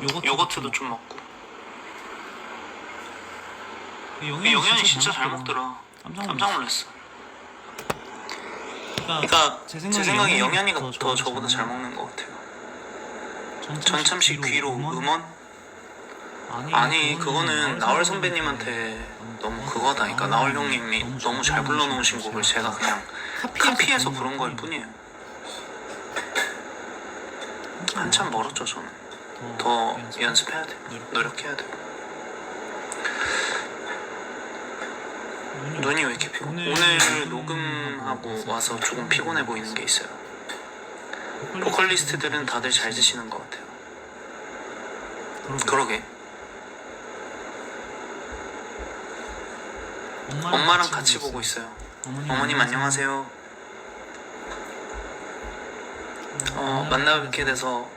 요거트도 좀 먹고. 영현이 진짜 잘 먹더라. 깜짝 놀랐어. 그러니까 제 생각에 영현이가 더 저보다 잘 먹는 것 같아요. 전참시 귀로 음원? 아니 그거는 나얼 선배님한테 너무 그거다니까. 나얼 형님이 너무 잘 불러놓으신 곡을 제가 그냥 카피해서 부른 걸 뿐이에요. 한참 멀었죠. 저는 더 연습해야 돼. 노력해야 돼. 눈이 왜 이렇게 피곤해? 오늘 녹음하고 와서 조금 피곤해 보이는 게 있어요. 보컬리스트들은 다들 잘 드시는 것 같아요. 그러게. 엄마랑 같이 보고 있어요. 어머님 안녕하세요. 만나 뵙게 돼서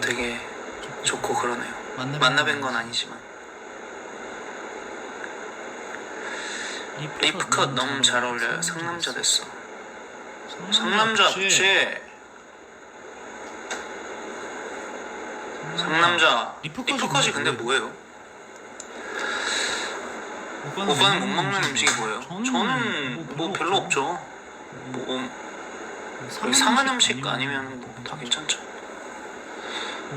되게 좋고 그러네요. 만나 뵌 건 아니지만. 리프컷 너무 잘 어울려요. 상남자 됐어. 상남자 좋지. 상남자. 리프컷이 근데 뭐예요? 오빠는 못 먹는 음식이 뭐예요? 저는 뭐 별로 없죠. 뭐 상한 음식 아니면 뭐 다 괜찮죠.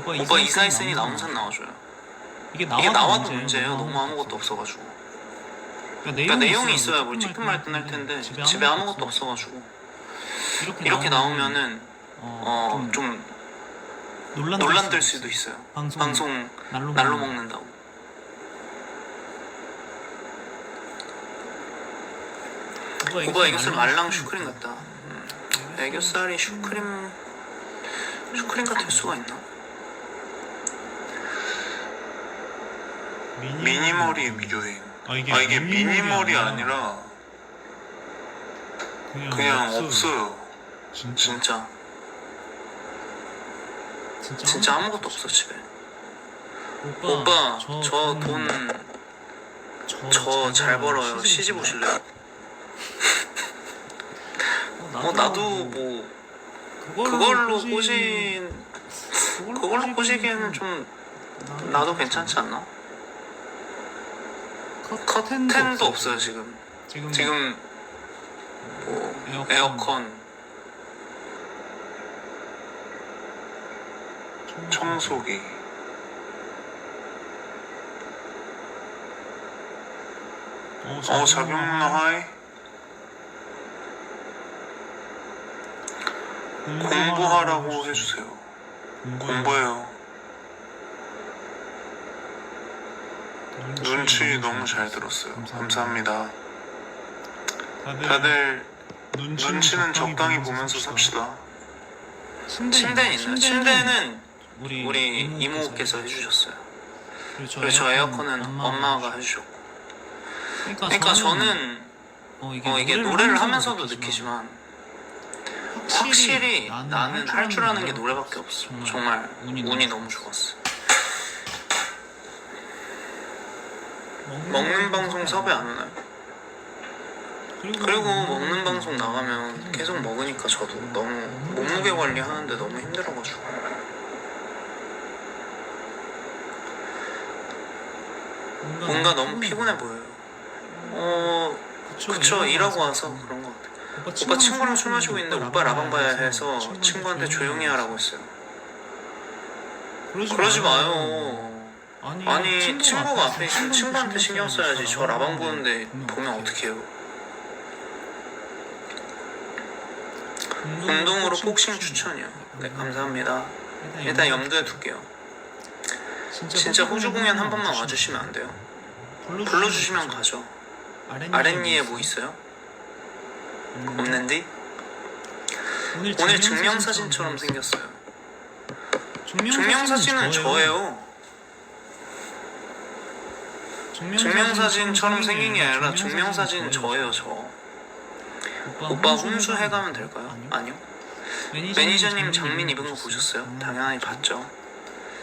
오빠 이사했으니 남산 나와줘요. 이게 나와도 문제예요. 너무 아무것도 없어가지고. 그러니까 내용이 있어야 뭘 찍든 말든 할 텐데 집에 아무것도 없어가지고 이렇게 나오면은 좀 논란될 수도 있어요. 방송 날로 먹는다고. 오빠 애교살 말랑 슈크림 같다. 애교살이 슈크림 같을 수가 있나? 미니머리 여행. 이게 미니머리 아니라 그냥 없어요. 진짜 아무것도 없어 집에. 오빠 저 돈 잘 벌어요. 시집 오실래요? 나도 뭐 그걸로 꼬시기에는 좀 나도 괜찮지 않나? 커튼도 없어요 지금 뭐 에어컨, 청소기. 자경 누나 하이. 공부하라고 해주세요. 공부해요. 눈치 너무 잘 들었어요. 감사합니다. 다들 눈치는 적당히 보면서 삽시다. 침대는 있나요? 침대는 우리 이모께서 해주셨어요. 그리고 저 에어컨은 엄마가 해주셨고. 그러니까 저는 이게 노래를 하면서도 느끼지만 확실히 나는 할 줄 아는 게 노래밖에 없어. 정말 운이 너무 좋았어. 먹는 방송 섭외 안 오나요? 그리고 먹는 방송 나가면 계속 먹으니까 저도 너무 몸무게 관리하는데 너무 힘들어가지고. 뭔가 너무 피곤해 보여요. 그쵸. 일하고 와서 그런 것 같아요. 오빠 친구랑 술 마시고 있는데 오빠 라방 봐야 해서 친구한테 조용히 하라고 했어요. 그러지 마요. 아니 친구가 앞에 있으면 친구한테 신경 써야지. 저 라방 보는데 보면 어떡해요. 운동으로 복싱 추천이요. 네 감사합니다. 일단 염두에 둘게요. 진짜 호주 공연 한 번만 와주시면 안 돼요? 불러주시면 가죠. R&E에 뭐 있어요? 없는데? 오늘 증명사진처럼 생겼어요. 증명사진은 저예요. 증명사진처럼 생긴 게 아니라 증명사진은 저예요. 저. 오빠 혼수 해가면 될까요? 아니요. 매니저님 장민 입은 거 보셨어요? 당연히 봤죠.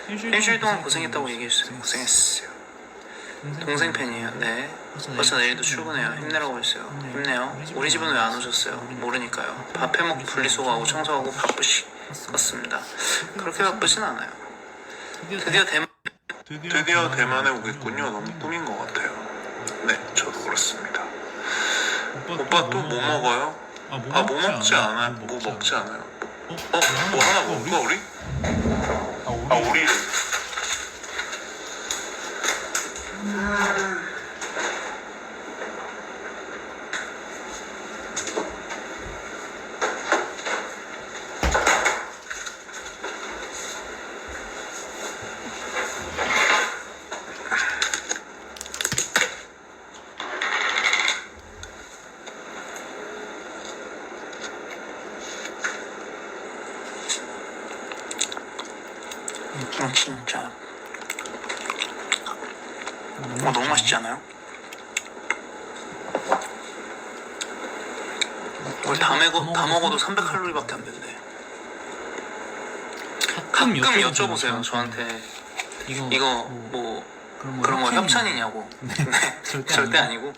일주일 동안 고생했다고 얘기해주세요. 고생했어요. 동생 팬이에요. 네. 벌써 내일도 출근해요. 힘내라고 했어요. 힘내요. 우리 집은 왜 안 오셨어요? 모르니까요. 밥 해먹고 분리수거하고 청소하고 바쁘시겠습니다. 그렇게 바쁘진 않아요. 드디어 대만에 오겠군요. 너무 꿈인 것 같아요. 네, 저도 그렇습니다. 오빠 또 뭐 먹어요? 뭐 먹지 않아요? 뭐 먹지 않아요? 뭐 하나 먹을까 우리? 우리 진짜 너무 맛있지 않아요? 우리 다 먹어도 300칼로리밖에 안 된대. 가끔 여쭤보세요 저한테 이거 뭐 그런 거 협찬이냐고. 네, 절대 아니고.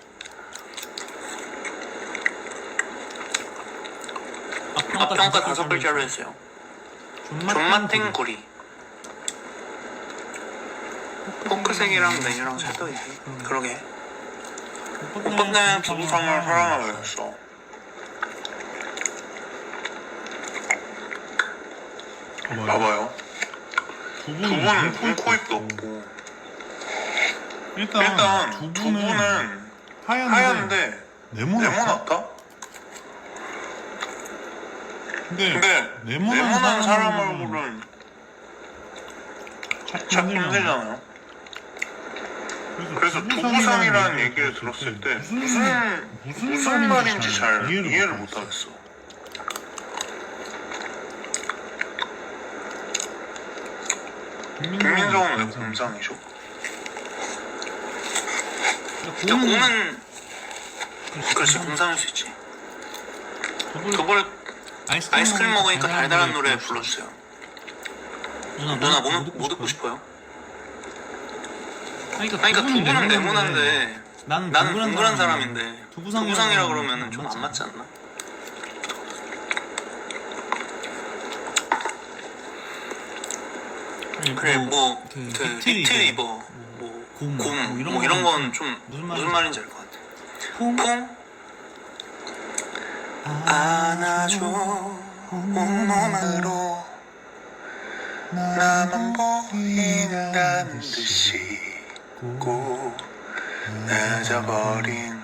앞평가 5글자로 해주세요. 존맛탱 구리. 포크색이랑 메뉴랑 찰떡이지. 그러게. 오빠는 두부상을 사랑하겠어. 봐봐요. 두부는 눈, 코, 입도 없고. 일단 두부는 하얀데 네모나다? 근데 네모난 사람 얼굴은 찾기 힘들잖아요. 그래서 두부상이라는 얘기를 들었을 때 무슨 말인지 잘 이해를 못하겠어. 김민정은 왜 공상이죠? 곰은 그렇지 공상일 수 있지. 두볼 아이스크림 먹으니까 달달한 노래 불러주세요. 누나 뭐 듣고 싶어요? 그러니까 두부는 네모난데 나는 동그란 사람인데 두부상이라 그러면 좀 안 맞지 않나? 그래 뭐 비트리버 곰 이런 건 좀 무슨 말인지 알 것 같아. 퐁 안아줘 온몸으로 나만 보인다는 듯이 꼭 늦어버린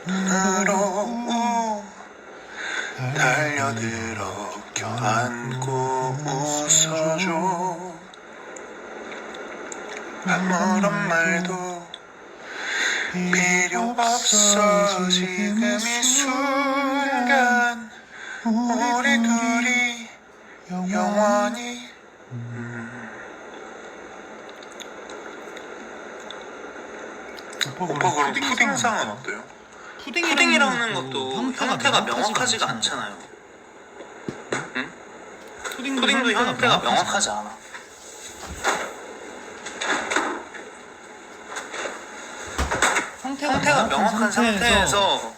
눈으로 달려들어 껴안고 웃어줘. 아무런 말도 필요 없어. 지금 이 순간 우리 둘이 영원히 오빠 그럼 푸딩상은 어때요? 푸딩이라는 것도 형태가 명확하지가 않잖아요. 응? 푸딩도 형태가 명확하지 않아. 형태가 명확한 상태에서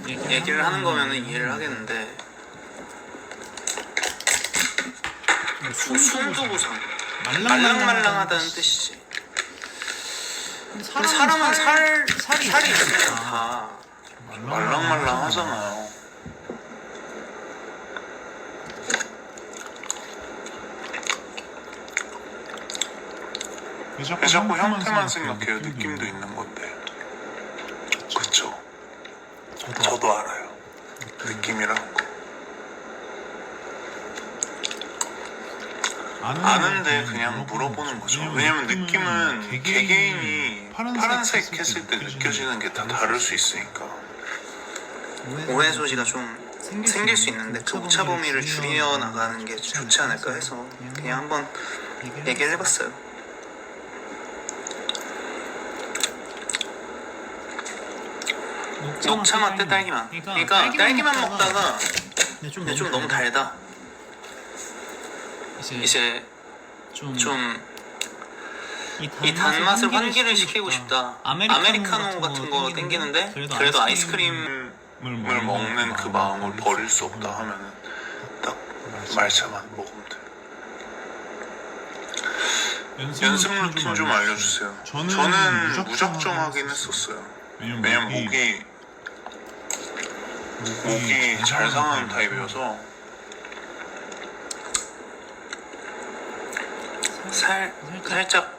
얘기를 하는 거면 이해를 하겠는데 순두부상 말랑말랑하다는 뜻이지. 근데 사람은 살이 있으면 다 말랑말랑하잖아요. 왜 자꾸 형태만 생각해요? 느낌도 있는 건데. 그쵸? 저도 알아요. 느낌이라는 거. 아는데 그냥 물어보는 거죠. 왜냐면 느낌은 개개인이 파란색 했을 때 느껴지는 게 다 다를 수 있으니까. 오해 소지가 좀 생길 수 있는데 그 오차 범위를 줄여 나가는 게 좋지 않을까 해서 그냥 한번 얘기를 해봤어요. 녹차 맛 대 딸기맛. 그러니까 딸기만 먹다가 근데 좀 너무 달다. 이제 좀 이 단맛을 환기를 시키고 싶다. 아메리카노 같은 거 땡기는데 그래도 아이스크림을 먹는 그 마음을 버릴 수 없다 하면은 딱 말차만 먹으면 돼. 연습 루틴 좀 알려주세요. 저는 무작정 하긴 했었어요. 왜냐면 목이 잘 상하는 타입이어서 살짝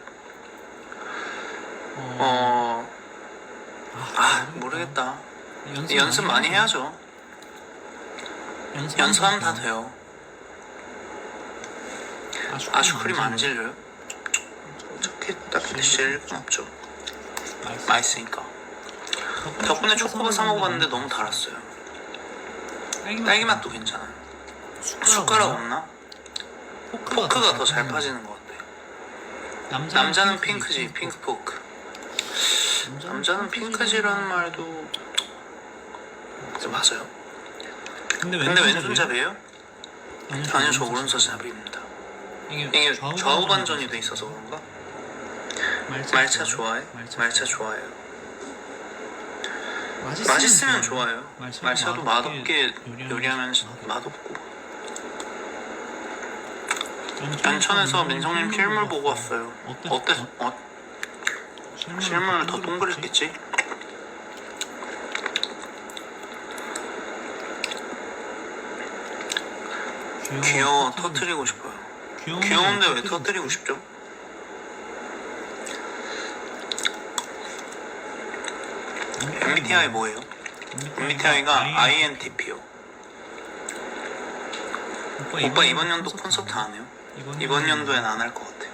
모르겠다. 연습 많이 해야죠. 연습하면 다 돼요. 아슈크림 안 질려요? 딱히 드실 건 없죠. 맛있으니까. 덕분에 초코바 사 먹어봤는데 너무 달았어요. 딸기 맛도 괜찮아요. 숟가락 없나? 포크가 더 잘 빠지는 것 같아요. 남자는 핑크지, 핑크 포크. 남자는 핑크지라는 말도 맞아요. 근데 왼손잡이에요? 아니요, 저 오른손잡이입니다. 이게 좌우 반전이 돼 있어서 그런가? 말차 좋아해? 말차 좋아해요. 맛있으면 좋아요. 말차도 맛없게 요리하면 맛없고. 연천에서 민성님 실물 보고 왔어요. 어땠어? 실물 더 동그랬겠지? 귀여워, 터뜨리고 싶어요. 귀여운데 왜 터뜨리고 싶죠? MBTI 뭐예요? MBTI가 INTP요. 오빠 이번 연도 콘서트 안 해요? 이번 연도엔 안 할 것 같아요.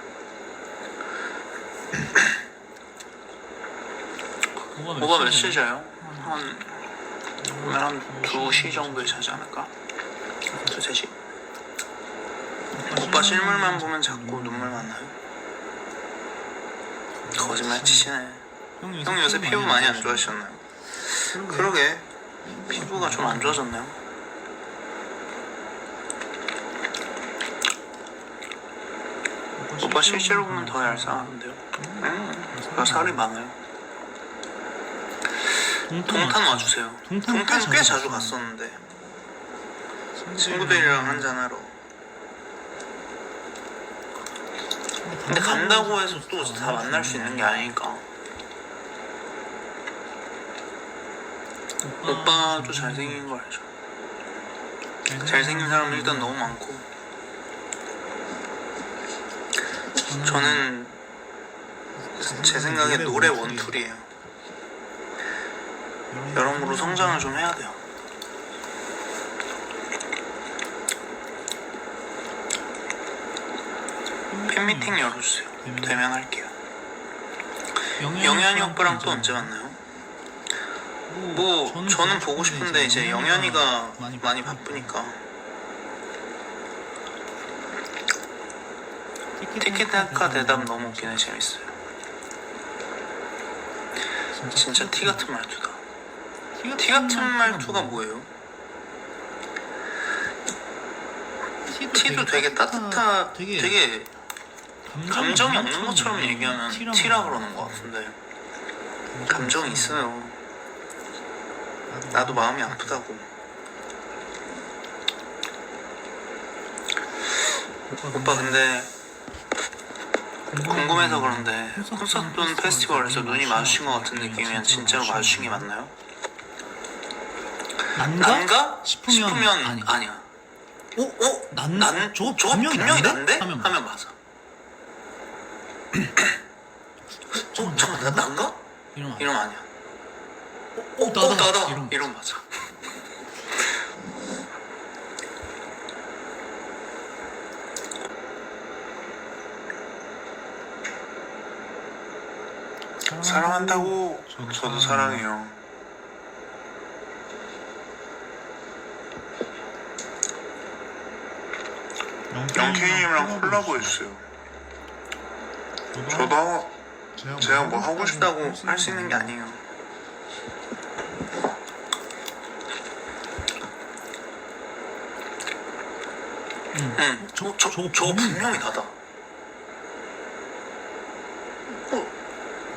오빠 몇 시에 자요? 한 2시 정도에 자지 않을까? 2, 3시? 오빠 실물만 보면 자꾸 눈물만 나요? 거짓말 치시네. 형 요새 피부 많이 안 좋아지셨나요? 그러게, 피부가 좀 안 좋아졌네요. 오빠 실제로 보면 더 얄쌍하던데요? 저 살이 많아요. 동탄 와주세요. 동탄 꽤 자주 갔었는데 친구들이랑 한잔하러. 근데 간다고 해서 또 다 만날 수 있는 게 아니니까. 오빠도 잘생긴 거 알죠? 잘생긴 사람은 일단 너무 많고, 저는 제 생각에 노래 원툴이에요. 여러모로 성장을 좀 해야 돼요. 팬미팅 열어주세요. 되면 할게요. 영현이 오빠랑 또 언제 만나요? 저는 보고 싶은데 이제 영현이가 많이 바쁘니까. 티키타카 대답 너무 웃기네. 재밌어요. 진짜 티 같은 말투다. 티 같은 말투가 뭐예요? 티도 되게 되게 감정이 없는 것처럼 얘기하면 티라 그러는 것 같은데, 감정이 있어요. 나도 마음이 아프다고. 오빠 근데 궁금해서 그런데 콘서트 또는 페스티벌에서 눈이 마주친 것 같은 느낌이면 진짜로 마주친 게 맞나요? 난가? 싶으면 아니야. 저거 분명히 난데? 하면 맞아. 잠깐 나 난가? 이러면 아니야. 나다. 이러면 맞아. 사랑한다고. 저도 사랑해요. 영케이님이랑 콜라보 해주세요. 저도 제가 뭐 하고 싶다고 할 수 있는 게 아니에요. 저거 분명히 나다.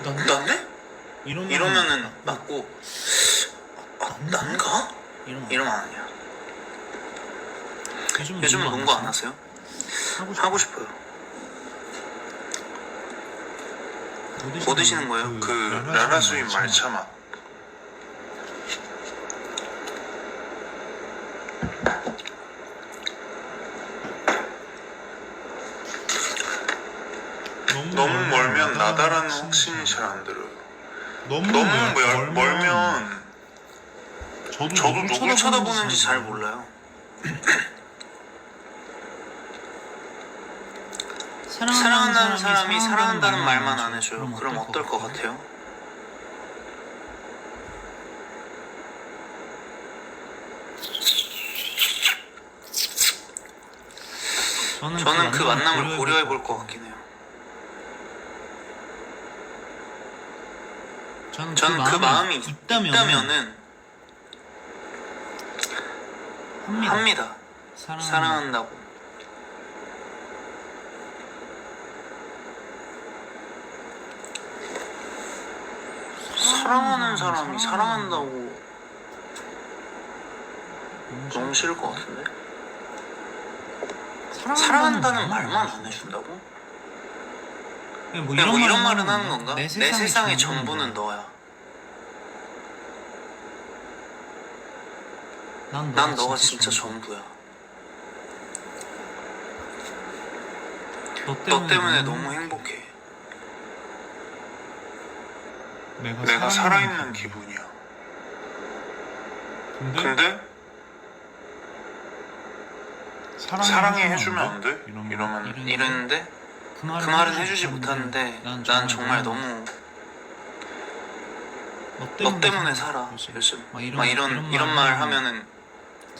난데? 이러면은 맞고, 난가? 이러면 아니야. 요즘은 농구 안 하세요? 하고 싶어요. 뭐 드시는 거예요? 그 라라스윗 말차 맛. 너무 멀면 나다라는 확신이 잘 안 들어요. 너무 멀면 저도 누굴 쳐다보는지 잘 몰라요. 사랑한다는 사람이 사랑한다는 말만 안 해줘요. 그럼 어떨 것 같아요? 저는 그 만남을 고려해 볼 것 같긴 해요. 저는 그 마음이 있다면은 합니다. 사랑한다고. 사랑하는 사람이 사랑한다고 너무 싫을 것 같은데? 사랑한다는 말만 안 해준다고? 뭐 이런 말은 하는 건가? 내 세상의 전부는 너야. 난 너가 진짜 전부야. 너 때문에 너무 행복해. 내가 살아있는 기분이야. 근데 사랑해 해주면 안 돼? 이러는데 그 말은 해주지 못하는데 난 정말 너무 너 때문에 살아 요즘. 막 이런 말 하면은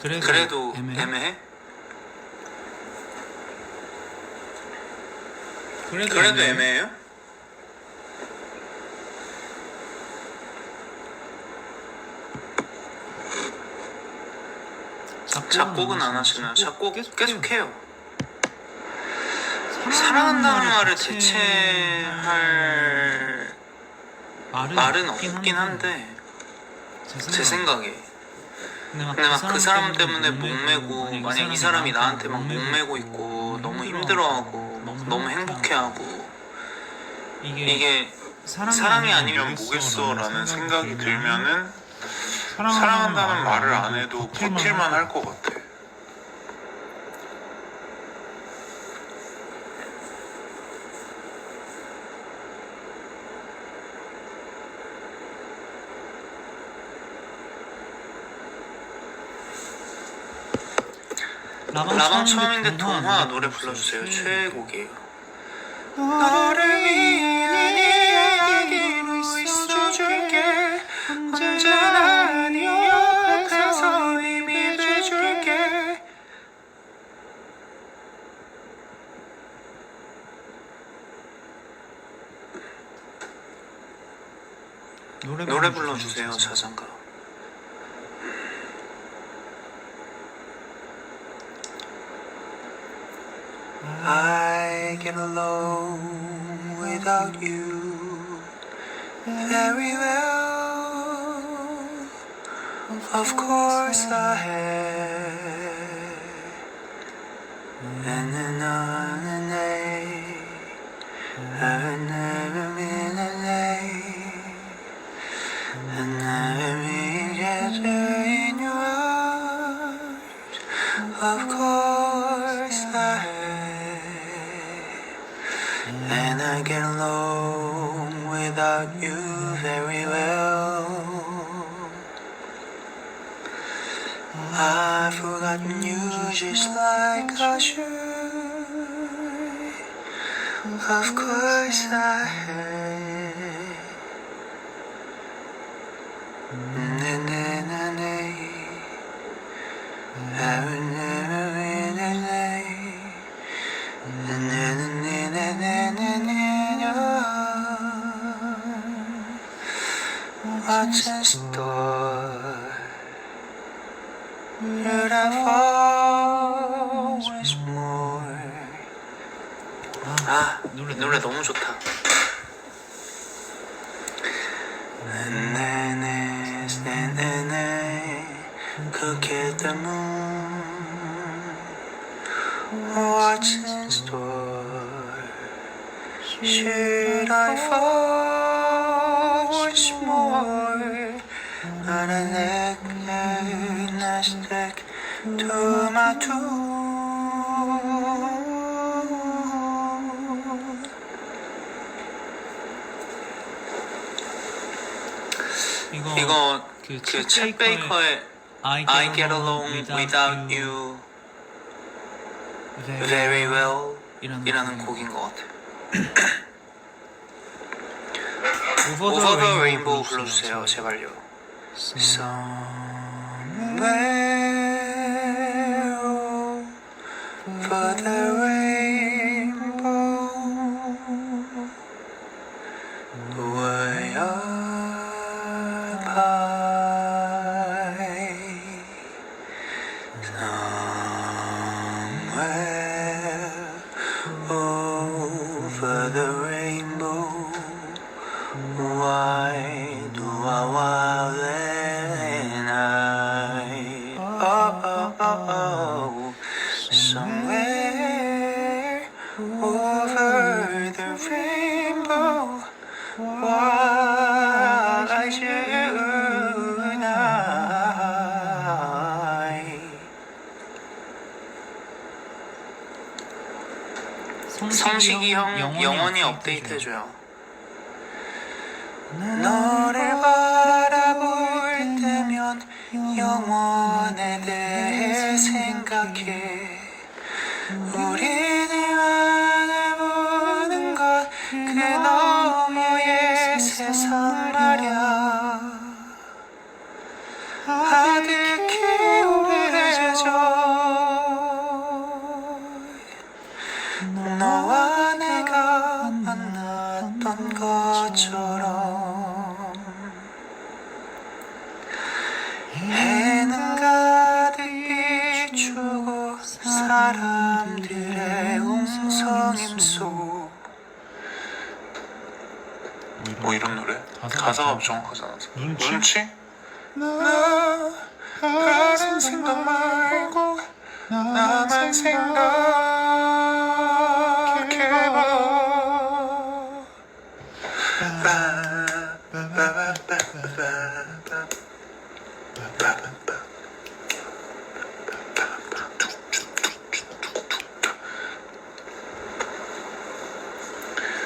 그래도 애매해? 그래도 애매해요? 작곡은 안 하시나요? 작곡 계속 해요. 사랑한다는 말을 대체할 말은 없긴 한데 제 생각에. 근데 막 그 사람 때문에 목매고 만약 이 사람이 나한테 막 목매고 있고 너무 힘들어하고 너무 행복해하고 이게 사랑이 아니면 뭐겠어 라는 생각이 들면은 사랑한다는 말을 안 해도 버틸만 할 것 같아. 라방 처음인데 동화 노래 불러주세요. 최애곡이에요. 너를 위해 이야기로 있어줄게. 언제나 네 옆에서 힘이 돼줄게. 노래 불러주세요. 자장가. I get along without you very well. Of course I have. And I've never been a late. I've never been better in your arms. Of course I have. And I get along without you very well. I've forgotten you just like I should. Of course I have. I would never been a late. Watching stars, but I've always more. 아, 노래 너무 좋다. Cook at the moon, watching stars, Should I fall once more? Not a leg and I stick to my tune. 이거 챗 베이커의 I Get Along Without You Very Well 이라는 곡인 것 같아요. Over the Rainbow 불러주세요, 제발요. Somewhere over the rainbow way up high. Somewhere over the rainbow. Why do I want and I? Oh, somewhere over the rainbow. Why should I? 성식이 형 영원히 업데이트해줘요. 너를 바라볼 때면 영원에 대해 생각해. 우리들만을 보는 것 그 너머의 세상 말야. 아득히 오래져 너와 내가 만났던 것처럼. 해는 가득 비추고 사람들의 웅성임 속. 뭐 이런 노래? 가사가 정확하잖아. 눈치? 나 다른 생각 말고 나만 생각해봐.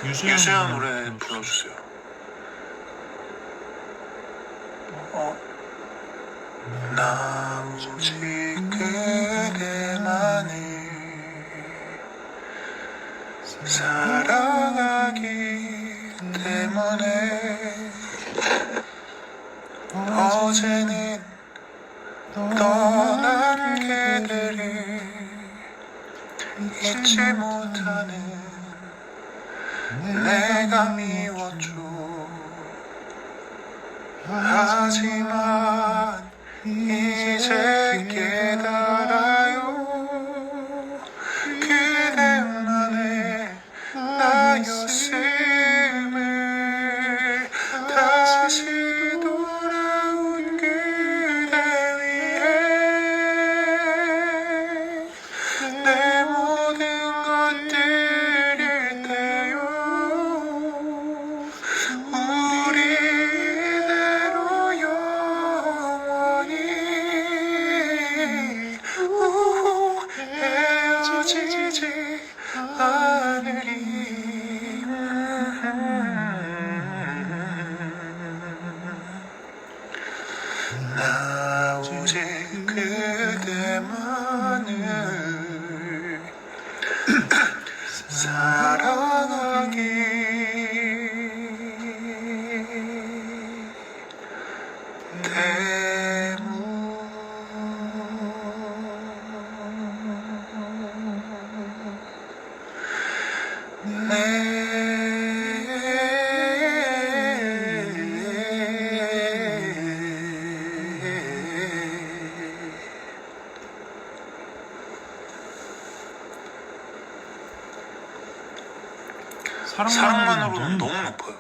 유수연 노래 불러주세요. 나 오직 그대만을 사랑하기 때문에 어제는 떠난 그대를 잊지 못하는 내가 미웠죠. 하지만 이제 깨달아요. 그대만의 나였음을. 다시 돌아온 그대 위해 내 모든 것들을 떼요. 우리 이대로 영원히 헤어지지 않으리. 나 오직 그대만을 사랑하기 사랑만으로는 너무 높아요.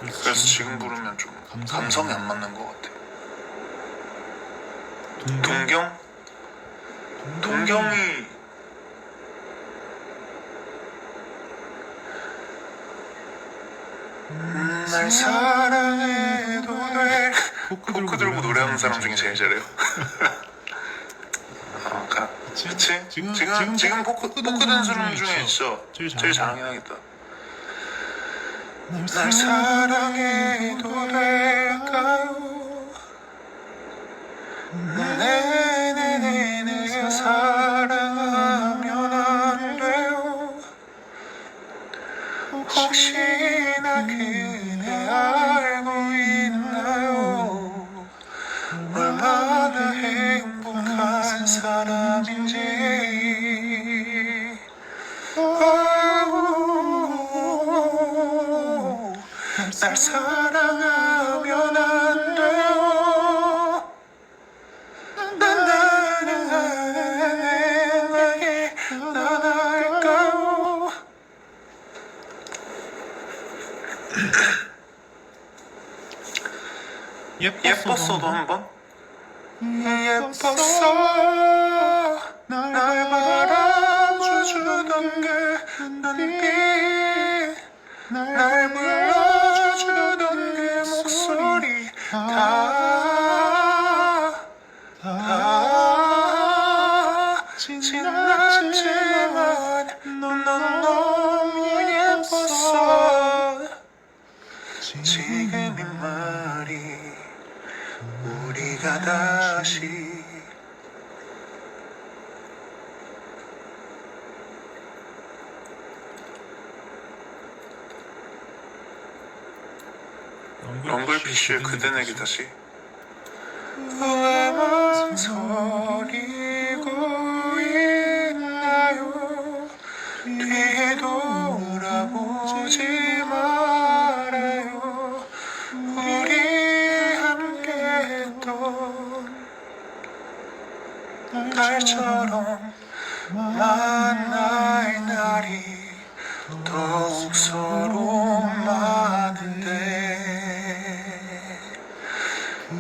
그래서 지금 부르면 좀 감성이 안 맞는 것 같아요. 동경? 동경이 날 사랑해도 돼. 포크 들고 노래하는 사람 중에 제일 잘해요. 그치? 지금 포크 드는 사람 중에 진짜 제일 잘하긴 하겠다. 날 사랑해도 될까요? 네네네 사랑하면 안 돼요. 혹시나 그대 알고 있나요? 얼마나 행복한 사람인지. 날 사랑하면 안 돼요. 나에게 난 알까요? 예뻤어도 한번? 예뻤어. 날 바라봐주던 그 눈빛, 날 불러주던 그 목소리, 다 지났지만 넌 너무 예뻤어. 지금 이 말이 우리가 다시 럼블피쉬의 그대 내게 다시. 왜 망설이고 있나요? 뒤돌아보지 말아요. 우리 함께했던 날처럼 만날 날이 더욱 서로 많은데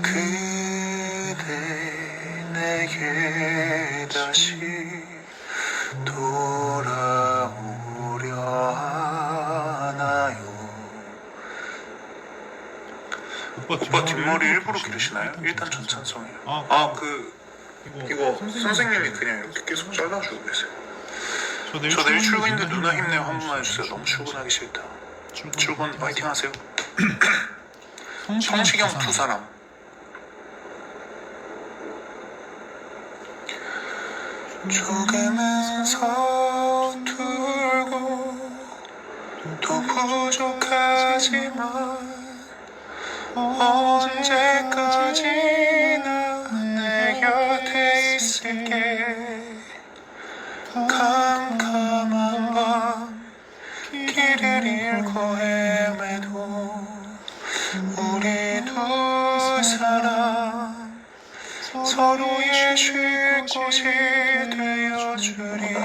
그대 내게 다시 돌아오려 하나요? 오빠 뒷머리 일부러 기르시나요? 일단 전 찬성해요. 이거 선생님이 그냥 이렇게 계속 잘라주고 계세요. 저 내일 출근인데 누나 힘내요 한 번만 해주세요. 너무 출근하기 싫다. 출근 파이팅 하세요. 성시경 두 사람. 조금은 서툴고 또 부족하지만 언제까지나 내 곁에 있을게. 캄캄한 밤 길을 잃고 헤매도 우리 두 사람 서로의 쉴 곳이 되어주리.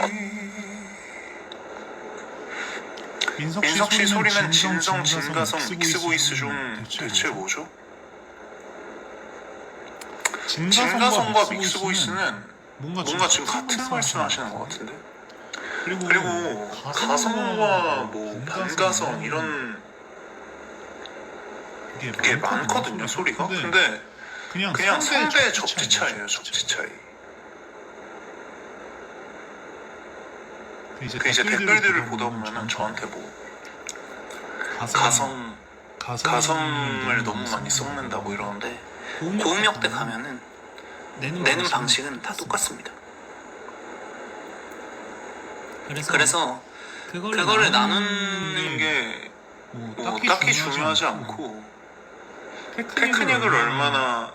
민석씨 소리는 진성, 진가성, 믹스보이스 중 대체 뭐죠? 진가성과 믹스보이스는 뭔가 지금 같은 말씀하시는 것 같은데. 그리고 가성과 뭐 반가성 이런 게 많거든요 소리가. 근데 그냥 상대의 접지 차이예요. 접지 차이. 그 이제 댓글들을 보다 보면은 저한테 뭐 가성을 너무 많이 썩는다고 이러는데 고음역대 가면은 내는 방식은 다 똑같습니다. 그래서 그거를 나누는 게 뭐 딱히 중요하지 않고 테크닉을 얼마나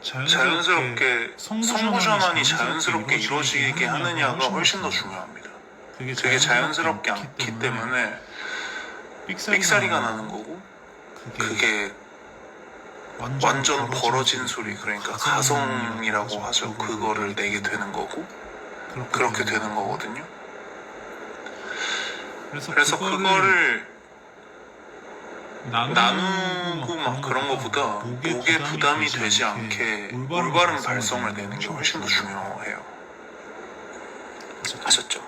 자연스럽게 성부 전환이 자연스럽게 이루어지게 하느냐가 훨씬 더 중요합니다. 되게 자연스럽게 않기 때문에 삑사리가 나는 거고 그게 완전 벌어진 소리, 그러니까 가성이라고 하죠. 그거를 내게 되는 거고 그렇게 되는 거거든요. 그래서 그거를 나누고 막 그런 거보다 목에 부담이 되지 않게 올바른 발성을 내는 게 훨씬 더 중요해요. 아셨죠?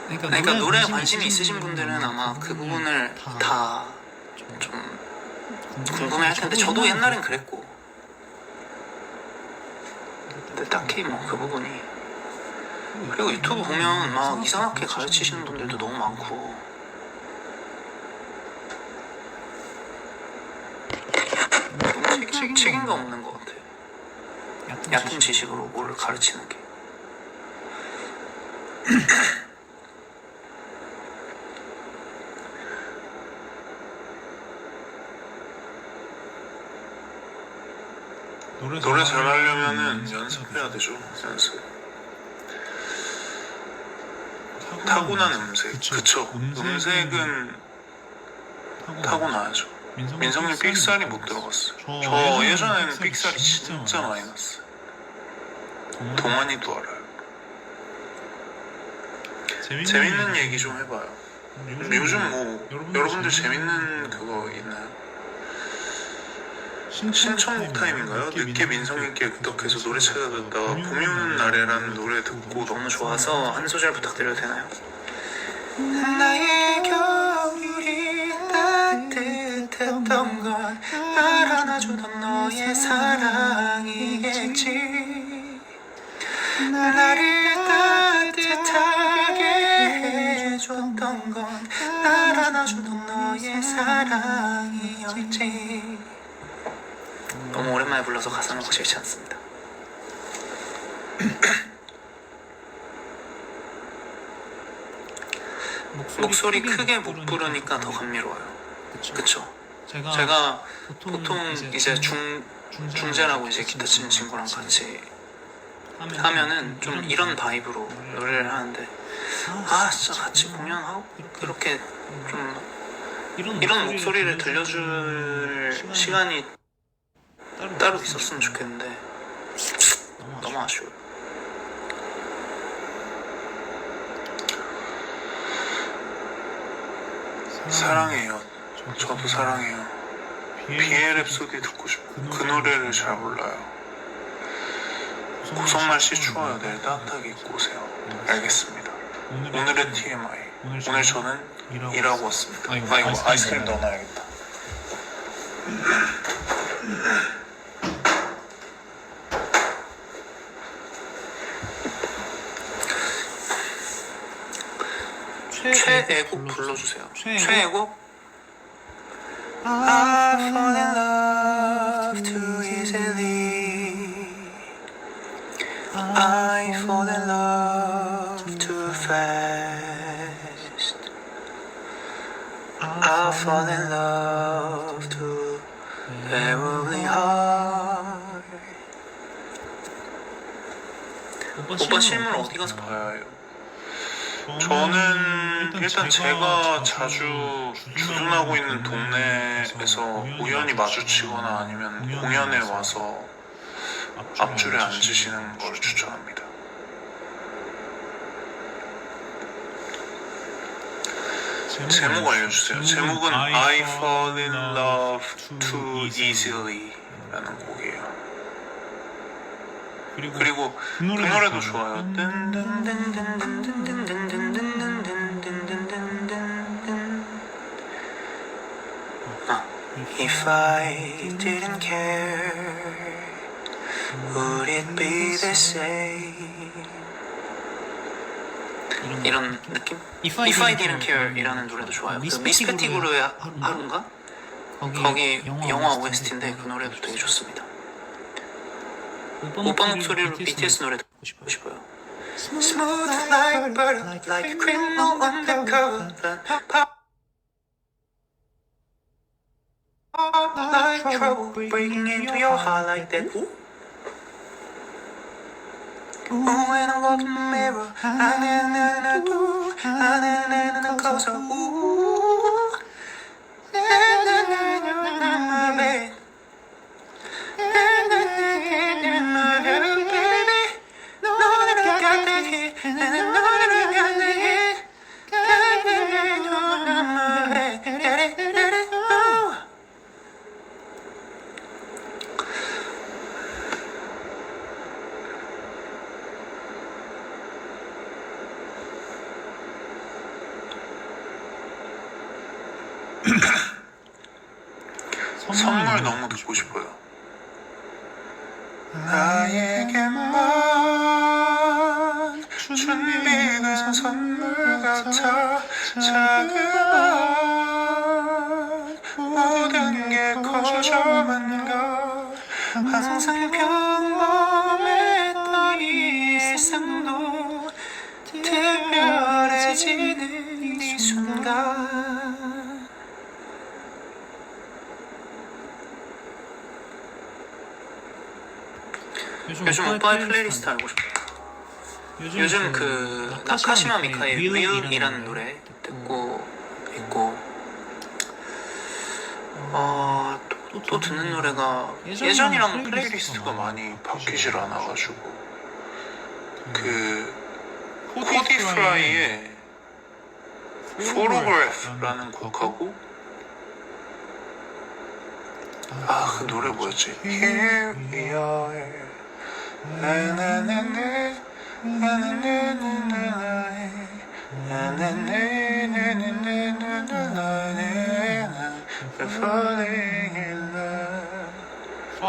그러니까 노래에 관심이 있으신 분들은 아마 그 부분을 다 좀 궁금해할 텐데 저도 옛날엔 그랬고. 근데 딱히 뭐 그 부분이. 그리고 유튜브 보면 막 이상하게 가르치시는 분들도 너무 많고. 너무 책임감 없는 것 같아. 얕은 지식으로 뭘 가르치는 게. 노래 잘하려면은 연습해야 되죠. 연습. 타고난 음색. 그쵸. 음색은 타고나야죠. 민성님 삑살이 못 들어갔어요. 저 예전에는 삑살이 진짜 많이 났어요. 동환이도 알아요. 재밌는 얘기 좀 해봐요. 요즘 뭐 여러분들 재밌는 그거 있나요? 신청곡 타임인가요? 늦게 민성님께 부탁해서 노래 찾아듣다가 봄이 오는 날에라는 노래 듣고 너무 좋아서 한 소절 부탁드려도 되나요? 나의 겨울이 따뜻했던 건 날 안아주던 너의 사랑이겠지. 나를 따뜻하게 해줬던 건 날 안아주던 너의 사랑이었지. 너무 오랜만에 불러서 가사 넣고 싫지 않습니다. 목소리 크게 못 부르니까 더 감미로워요. 그쵸? 제가 보통 이제 중재라고 이제 기타 치는 친구랑 같이 하면은 좀 이런 바이브로 노래를 하는데 진짜 같이 공연하고 이렇게 좀 이런 목소리를 들려줄 시간이 따로 있었으면 좋겠는데 너무 아쉬워요. 사랑해요. 저도 사랑해요. 비의 랩소디 듣고 싶고 그 노래를 잘 몰라요. 고성말 씨 추워요. 내일 따뜻하게 입고 오세요. 알겠습니다. 오늘의 TMI. 오늘 저는 일하고 왔습니다. 이거 아이스크림 넣어놔야겠다. 최애곡 불러주세요. 최애곡? I fall in love too easily. I fall in love too fast. I fall in love too terribly hard. 오빠 실물 어디 가서 봐야 해요? 저는 일단 제가 자주 주둔하고 있는 동네에서 우연히 마주치거나 아니면 공연에 와서 앞줄에 앉으시는 걸 추천합니다. 제목 알려주세요. 제목은 I Fall in Love Too Easily 라는 곡이에요. 그리고 그 노래도 좋아요. If I didn't care, would it be the same? 이런 느낌? If I didn't care 이라는 노래도 좋아요. 그 미스페티구르의 하루인가? 거기 영화 OST인데 그 노래도 되게 좋습니다. 오빠 목소리로 BTS 노래 듣고 싶어요. Smooth like butter, like a criminal undercover. Like trouble breaking into your heart like that. Ooh, when I look in the mirror, I do closer. Ooh, my bed. 선물 너무 듣고 싶어요. 나에게만 준비된 선물 같아 작은 모든 게 거저만 가 항상 평범했던 이 일상도 특별해지는 이 순간 요즘 오빠의 플레이리스트 알고 싶어요. 요즘 그 나카시마 미카의 Real이라는 노래 듣고 있고 또 듣는 노래가 예전이랑 플레이리스트가 많이 바뀌질 않아가지고 그 코디프라이의 Photograph라는 곡하고 그 노래 뭐였지? Here we are 나나나나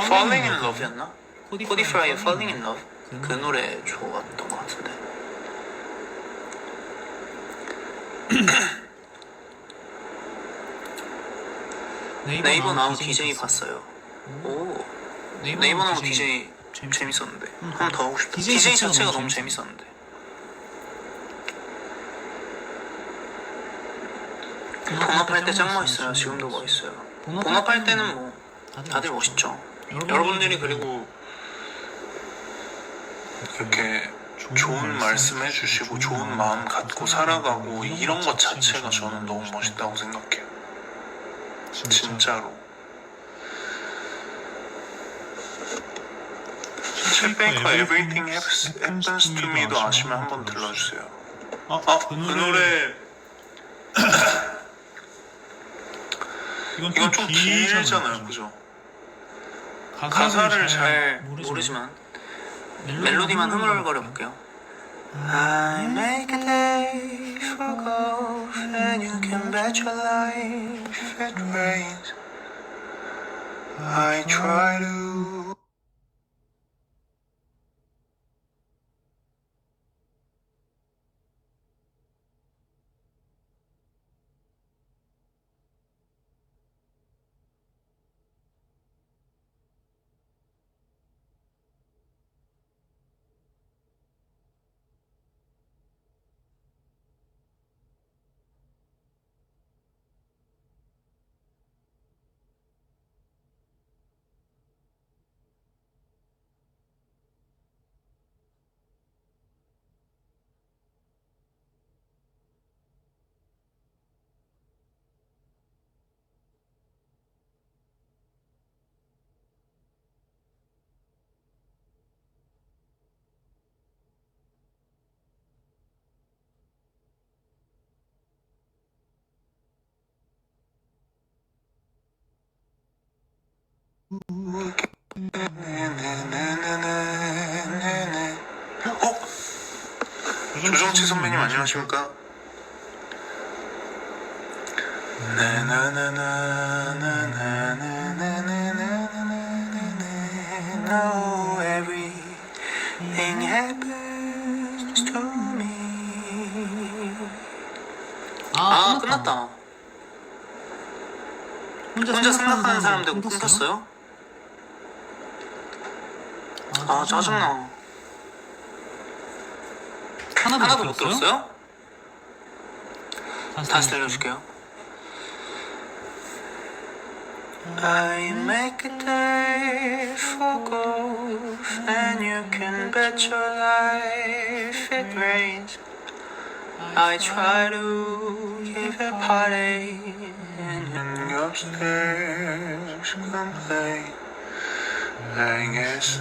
Falling in Love였나? 코디프라이의 Falling in Love 그 노래 좋았던 것 같은데 네이버 나우 DJ 봤어요. 오 네이버 나우 DJ 재밌었는데 한 번 더 하고 싶다. DJ 자체가 너무 재밌었는데 본업할 때 짱 멋있어요. 지금도 멋있어요. 본업할 때는 뭐 다들 멋있죠. 여러분들이 그리고 이렇게 좋은 말씀 해주시고 좋은 마음 갖고 살아가고 이런 것 자체가 저는 너무 멋있다고 생각해요. 진짜로. 챗뱅커 Everything Happens to Me도 아시면 한번 들러주세요. 그 노래 이건 좀 길잖아요, 그죠? 가사를 잘 모르지만 멜로디만 흥얼거려 볼게요. I make a day for golf and you can bet your life it rains. I try to 조정치 선배님 안녕하십니까? Now everything happens to me. 끝났다. 혼자 생각하는 사람 되고 끊겼어요? 짜증나. 하나도 못 들었어요? 다시 들려줄게요. I make a day for golf and you can bet your life it rains. I try to give a party and you upstairs complain. I guess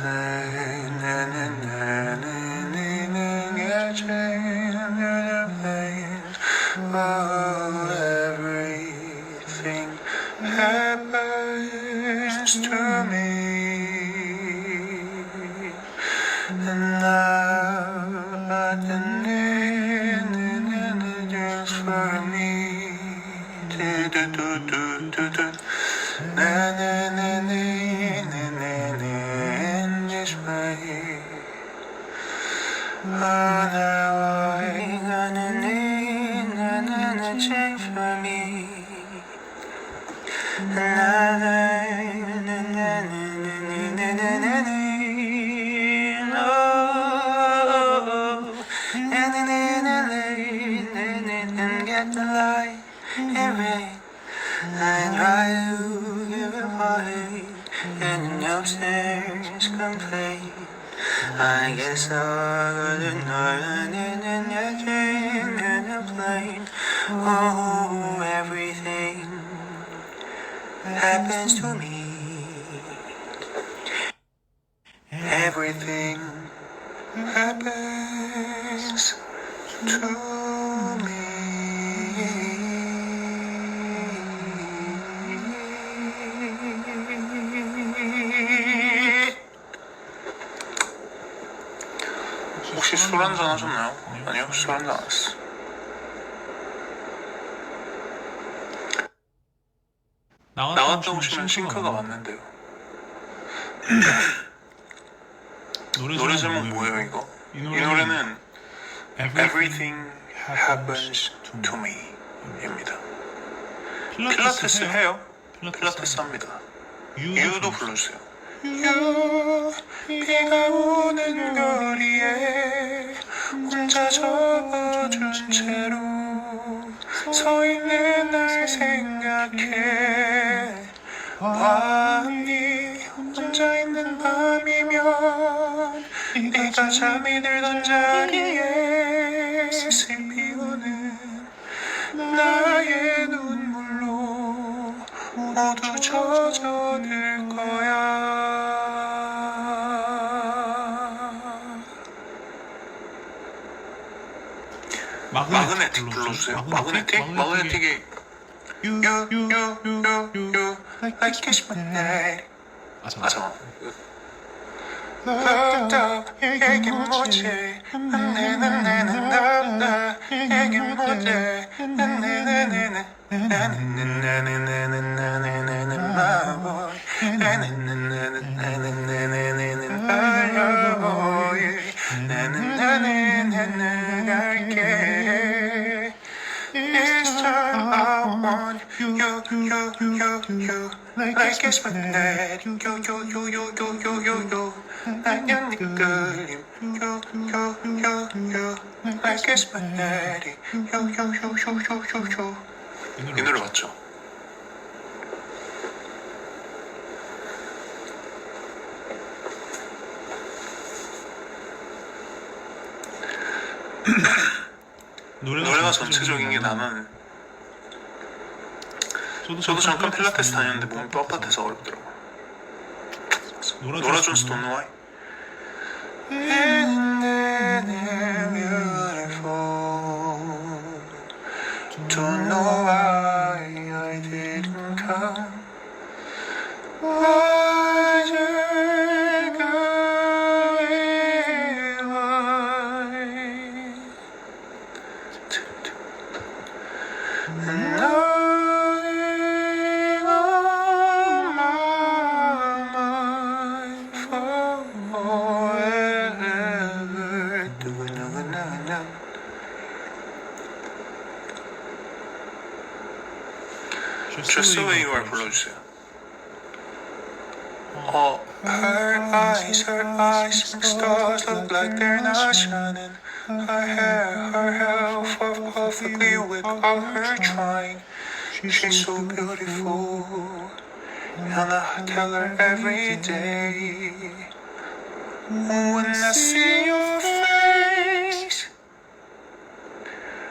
everything happens to me, and now nothing is for me to do. 두두두두두 나나나나나나나나 this way 하나와의 나나나나나 change for me get the light and rain and try to give it away and the upstairs complain I guess I'll go to Northern and your dream in a plane oh everything happens to me everything happens to me 혹시 술 한잔 하셨나요? 아니요, 술 한잔 안 했어. 나갔다 오시면 싱크가 왔는데요. 노래 제목 뭐예요 이거? 이 노래는 Everything Happens to Me 입니다. 필라테스 해요? 필라테스 합니다. 유도 불러주세요. 유 비가 오는 거리에 혼자 접어준 채로 서 있는 날 생각해 왔니 혼자 있는 밤이면 네가 잠이 들던 자리에 슬피 오는 나의 눈물로 모두 젖어들 거야 마그네틱 불러주세요. 마그네틱? 마그네틱이 You like kiss my neck 잠깐만 얘기 뭐지 나나나나나 얘기 뭐지 나나나나나 나나나나나나나나 my boy 나나나나나나나나 나나나나나나 갈게 This time I want you like it's my dad you 난 연니끌림 you like it's my daddy 이 노래 맞죠? 노래가 전체적인 게 나는 저도 잠깐 필라테스 다녔는데 몸이 뻣뻣해서 어렵더라고. 노라 존스 Don't Know Why. And then beautiful Don't know why I didn't come Just the way you are 불러주세요. Her eyes and stars look like they're not shining. Her hair, her health, perfectly with all her trying. She's so beautiful, and I tell her every day. When I see your face,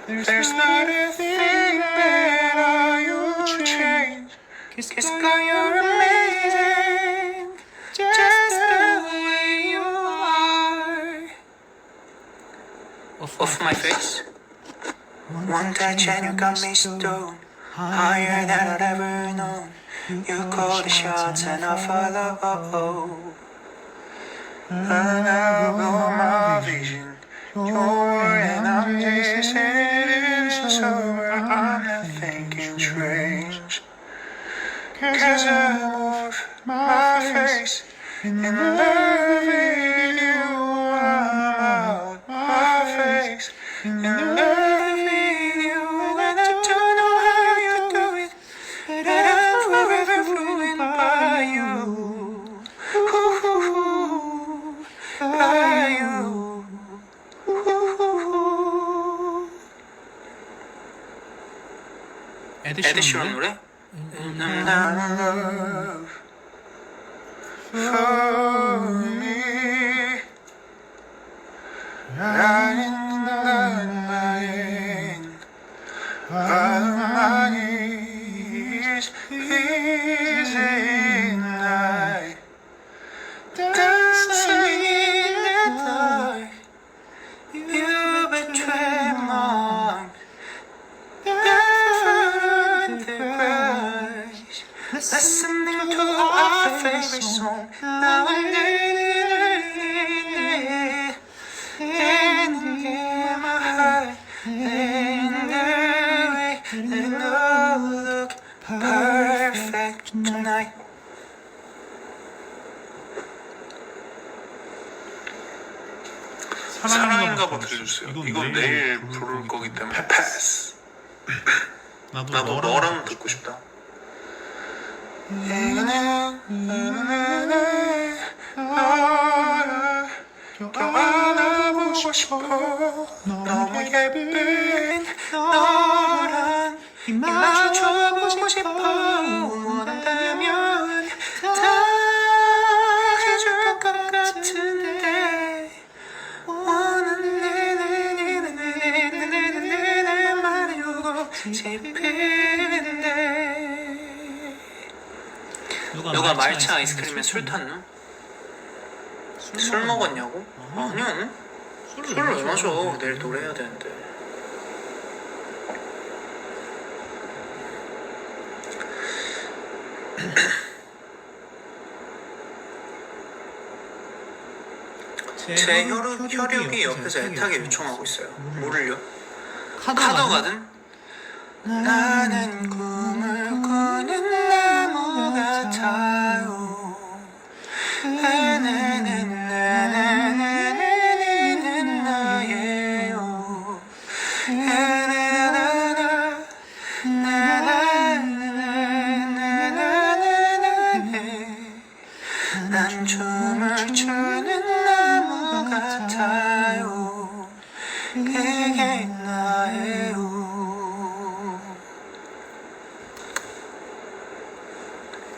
there's not a thing that I would change. 'Cause girl, you're amazing, just the way you are. Off my face. One touch and you got me stoned, higher than I'd ever known. You call the shots and I follow. And I blow my vision. You're and I'm chasing it in summer. I'm not thinking straight. 'Cause I'm off my face in love with you. I'm out my face in love with you. And I don't know how you do it, but I'm forever ruined by you. Ooh, by you. 에드시런 노래? Love for me. Lying down my end on my knees, pleasing night, dancing in the light. You betray my heart. Listening to our favorite song. Now I need it in my heart, in the way that all look perfect tonight. 사랑인가 봐 들려주세요. 이건 내일 부를 거기 때문에 패스. 나도 너랑 듣고 싶다. 껴안아보고 싶어. 너무 예쁜 너랑 맞춰보고 싶어. 원한다면 다 해줄 것 같은데 원하는 말이고 싶은데. 누가 말차 아이스크림에 술 탔나? 술 먹었냐고? 아니요. 술을 왜 마셔? 내일 노래해야 되는데. 제 혈육이 옆에서 애타게 요청하고 있어요. 뭐를요? 카더가든? 나는 꿈을 꾸는 나무 같아요. 나예요. 난 춤을 추는 나무 같아요. 그게 나예요.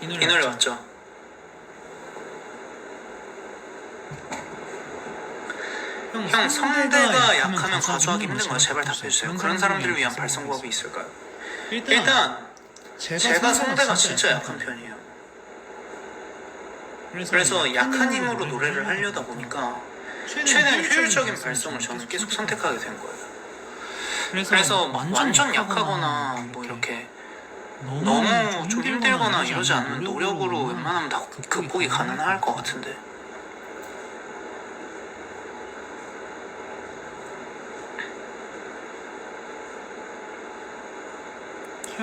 이 노래 맞죠? 형 성대가 약하면 가수하기 힘든 거야. 제발 답해주세요. 그런 사람들을 위한 발성법이 있을까요? 일단 제가 성대가 진짜 약한 편이에요. 그래서 약한 힘으로 노래를 하려다 보니까 최대한 효율적인 발성을 저는 계속 선택하게 된 거예요. 그래서 완전 약하거나 뭐 이렇게 너무 좀 힘들거나 이러지 않으면 노력으로 웬만하면 다 극복이 가능할 것 같은데.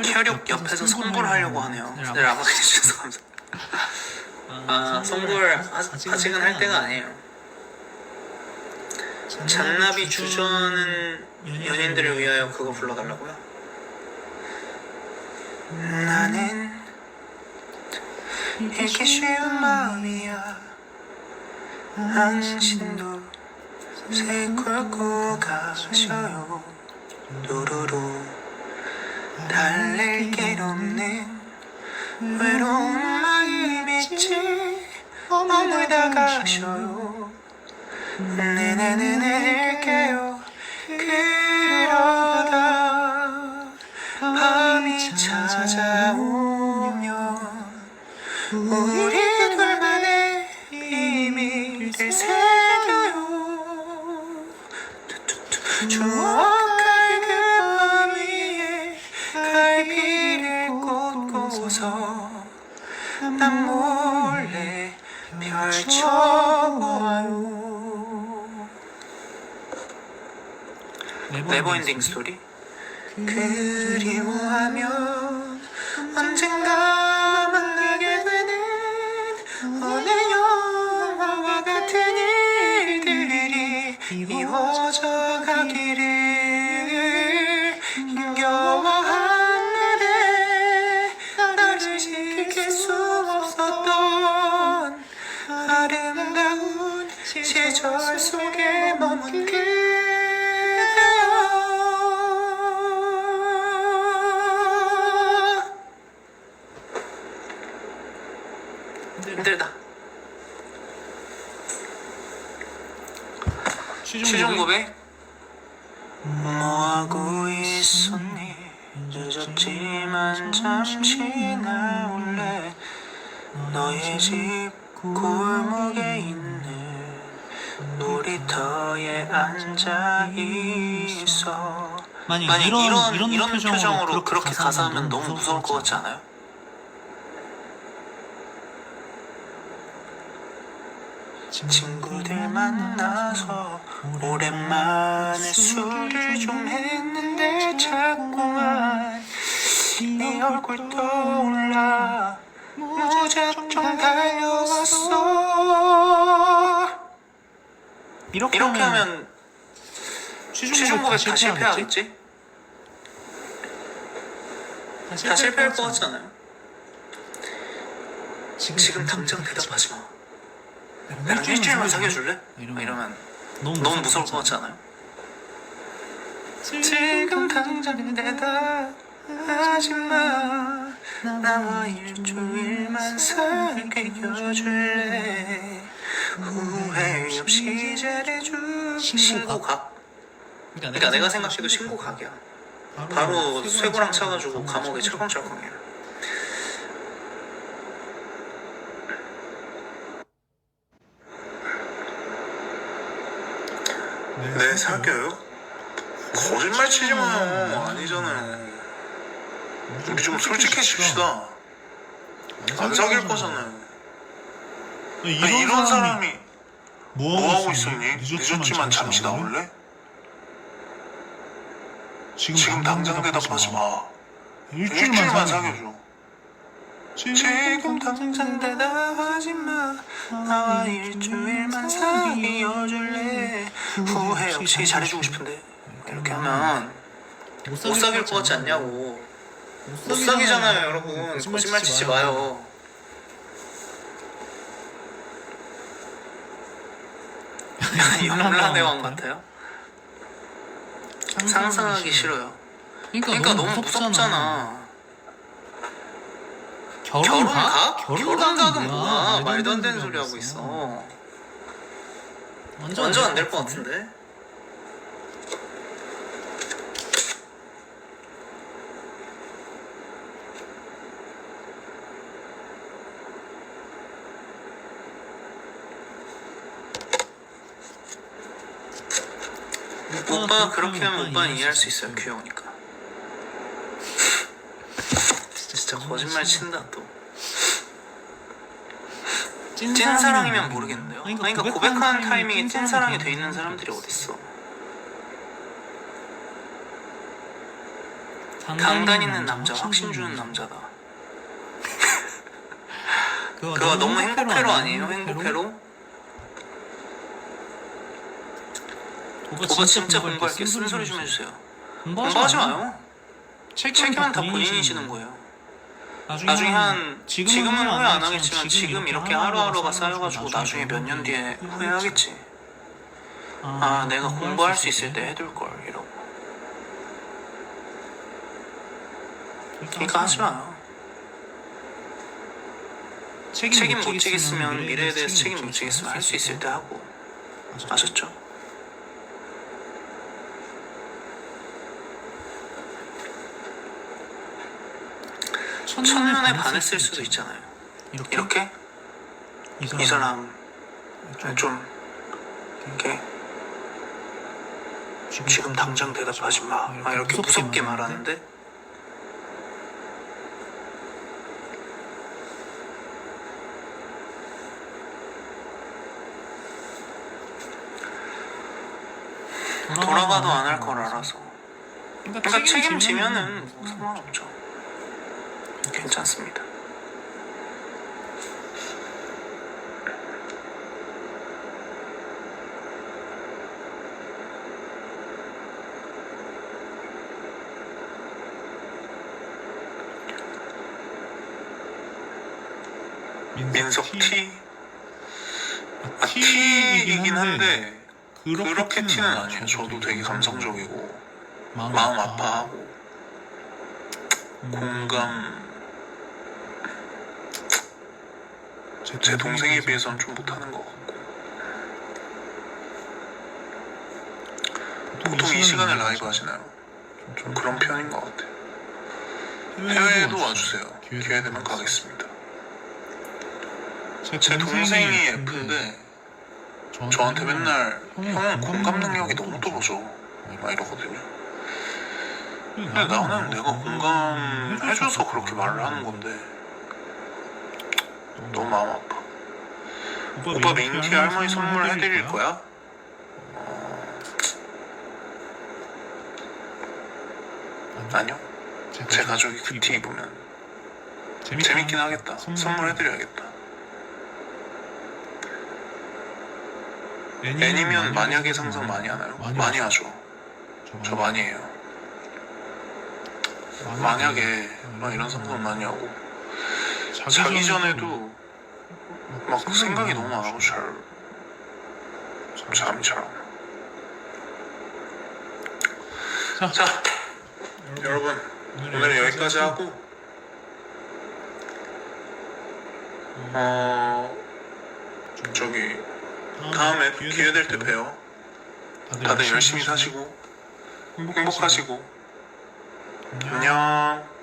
혈육 옆에서 선물 하려고 하네요. 네, 라방해 주셔서 감사합니다. 아, 선물 아직은 할 때가 아니에요. 잔나비 주저하는 연인들을 위하여 그거 불러달라고요? 나는 읽기 쉬운 마음이야. 당신도 새꼴고 가셔요. 루루루 달랠 길 없는 외로운 마음이지. 머물다 가셔요. 내게요. 그러다 밤이 찾아오면 우리 둘만의 비밀을 새겨요. 추억할 그 밤 위에 갈비를 꽂고서 난 몰래 펼쳐보아요. 네버엔딩 스토리? 그리워하면 언젠가 미워져 가기를 힘겨워한 날에 나를 지킬 수 없었던 아름다운 시절 속에 머문 그대여. 힘들다. 최종 고백? 뭐하고 있었니? 늦었지만 잠시 나올래. 너의 집 골목에 있는 놀이터에 앉아 있어. 만약 이런 표정으로 그렇게 가사하면 너무 무서울 것 같지 않아요? 친구들 만나서 오랜만에 술을 좀 했는데 자꾸만 네 얼굴 떠올라 무작정 달려왔어. 이렇게 하면 최종 고백 다 실패하겠지? 다 실패할 것 같지 않아요? 지금 당장 대답하지 마. 나랑 일주일만 사귀어줄래? 이러면 너무 무서울 것 같지 않아요? 지금 당장 대답하지 마. 나와 일주일만 사귀어줄래? 후회 없이 잘해줄 신고각. 그러니까 내가 생각해도 신고각이야. 바로 쇠고랑 차가지고 감옥에 철컹철컹해요. 네, 사귀어요? 거짓말 치지 마요. 아니잖아요. 우리 좀 솔직해집시다. 안 사귈 거잖아요. 이런 사람이 뭐하고 있었니? 늦었지만 잠시 나올래? 지금 당장 대답하지 마. 일주일만 사귀어줘. 지금 당장 대답하지 마. 나와 일주일만 사귀어줄래? 후회 없이 잘해주고 싶은데 이렇게 하면 못 사귈 것 같지 않냐고. 못 사귀잖아요 여러분. 거짓말 치지 마요. 영란의 왕 같아요? 상상하기 싫어요. 그러니까 너무 무섭잖아. 결혼각? 결혼각은 뭐야? 말도 안 되는 소리 하고 있어. 완전 안 될 것 같은데? 오빠가 그렇게 하면 오빠는 이해할 수 있어요. 귀여우니까. 진짜 거짓말 친다 또. 찐사랑이면 모르겠는데요. 그러니까 고백하는 타이밍에 찐사랑이 돼 있는 사람들이 어딨어. 강단 있는 남자, 확신 주는 남자다. 그거 너무 행복해로 아니에요? 행복해로? 오빠 진짜 공부할게. 쓴소리 좀 해주세요. 공부하지 마요. 책임은 다 본인이 지는 거예요. 나중에 지금은 후회 안 하겠지만 지금 이렇게 하루하루가 쌓여가지고 나중에 몇 년 뒤에 후회하겠지. 아, 내가 공부할 수 있을 때 해둘걸 이러고. 그러니까 하지 마요. 책임 못 지겠으면 미래에 대해서 책임 못 지겠으면 할 수 있을 때 하고. 아셨죠? 첫눈에 반했을 수도 있잖아요. 이렇게? 이 사람 좀 이렇게 지금 당장 대답하지 마. 이렇게 무섭게 말하는데 돌아가도 안 할 걸 알아서. 그러니까 책임지면은 뭐 상관없죠. 괜찮습니다. 민석 T? T이긴 한데 그렇게 T는 아니에요. 저도 되게 감성적이고 마음 아파하고 공감 제 동생에 비해서는 좀 못하는 것 같고 보통 이 시간에 라이브 하시나요? 좀 그런 편인 것 같아요. 해외에도 와주세요. 기회 되면 가겠습니다. 제 동생이 F인데 저한테 맨날 형은 공감 능력이 너무 떨어져 막 이러거든요. 근데 나는 내가 공감해줘서 그렇게 말을 하는 건데 너무 마음 아파. 오빠 민키 할머니 선물 해드릴 거야? 아니요. 제 가족이 그 티 입으면 재밌긴 하겠다. 선물 해드려야겠다. 애니면 만약에 상상 많이 하나요? 많이 하죠. 저 많이 해요. 만약에 막 이런 상상 많이 하고 자기 전에도 막 생각이 너무 많아서 잠이 잘 안 와. 자, 여러분 오늘은 여기까지 하고 저기 다음에 기회 될 때 봬요. 다들 열심히 사시고 행복하시고 안녕.